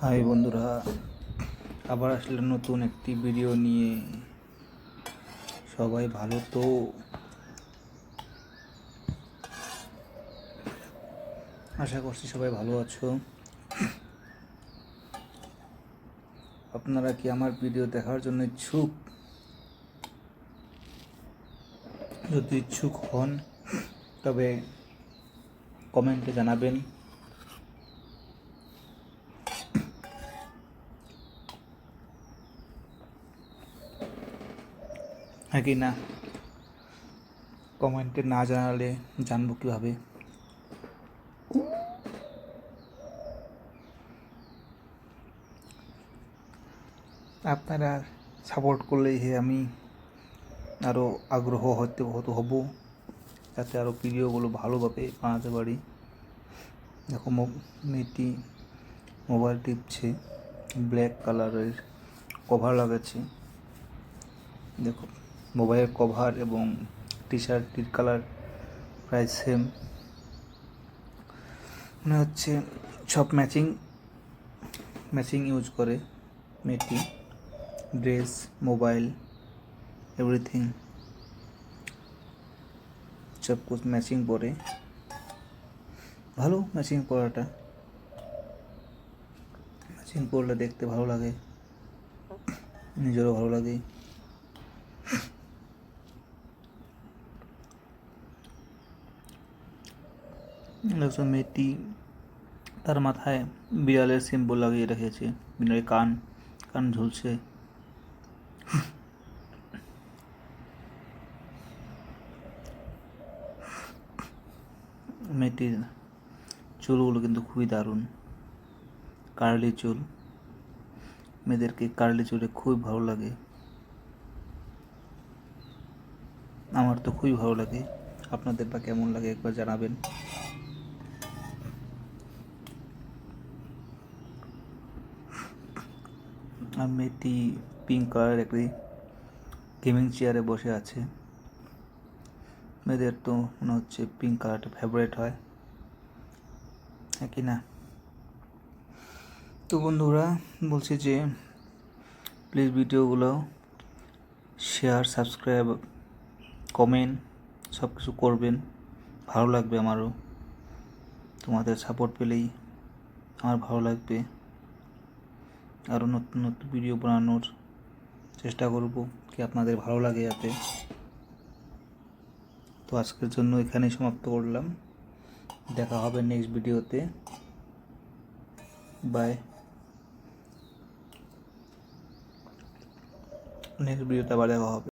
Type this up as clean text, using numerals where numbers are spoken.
High বন্ধুরা, আবার আসলে নতুন একটি ভিডিও নিয়ে। সবাই ভালো তো? আশা করছি সবাই ভালো আছো। আপনারা কি আমার ভিডিও দেখার জন্য ইচ্ছুক? যদি ইচ্ছুক হন তবে কমেন্টে জানাবেন। হ্যাঁ কি না? কমেন্টে না জানালে জানবো কীভাবে? আপনারা সাপোর্ট করলেই আমি আরও আগ্রহ হব, যাতে আরও ভিডিওগুলো ভালোভাবে বানাতে পারি। দেখো মেয়েটি মোবাইল টিপছে, ব্ল্যাক কালারের কভার লাগাচ্ছে। দেখো মোবাইলের কভার এবং টি শার্টটির কালার প্রায় সেম, মনে হচ্ছে সব ম্যাচিং ইউজ করে মেয়েটি। ড্রেস, মোবাইল, এভরিথিং সব কুছ ম্যাচিং পরে। ভালো ম্যাচিং পরাটা, ম্যাচিং পরলে দেখতে ভালো লাগে, নিজেরও ভালো লাগে। মেয়েটি তার মাথায় বিড়ালের সিম্বল লাগিয়ে রেখেছে, বিড়ালের কান ঝুলছে। মেয়েটির চুলগুলো কিন্তু খুবই দারুণ, কার্লি চুল। মেয়েদেরকে কার্লি চুলে খুবই ভালো লাগে, আমার তো খুবই ভালো লাগে। আপনাদের বা কেমন লাগে একবার জানাবেন। আর মেয়েটি পিঙ্ক কালারের একটি গেমিং চেয়ারে বসে আছে। মেয়েদের তো মনে হচ্ছে পিঙ্ক কালারটা ফেভারিট হয়, হ্যাঁ কি না? তো বন্ধুরা, বলছি যে প্লিজ ভিডিওগুলো শেয়ার, সাবস্ক্রাইব, কমেন্ট সব কিছু করবেন, ভালো লাগবে আমারও। তোমাদের সাপোর্ট পেলেই আমার ভালো লাগবে, আরও নতুন নতুন ভিডিও বানানোর চেষ্টা করব কি আপনাদের ভালো লাগে যাতে। তো আজকের জন্য এখানেই সমাপ্ত করলাম, দেখা হবে নেক্সট ভিডিওতে। বাই। নেক্সট ভিডিওতে আবার দেখা হবে।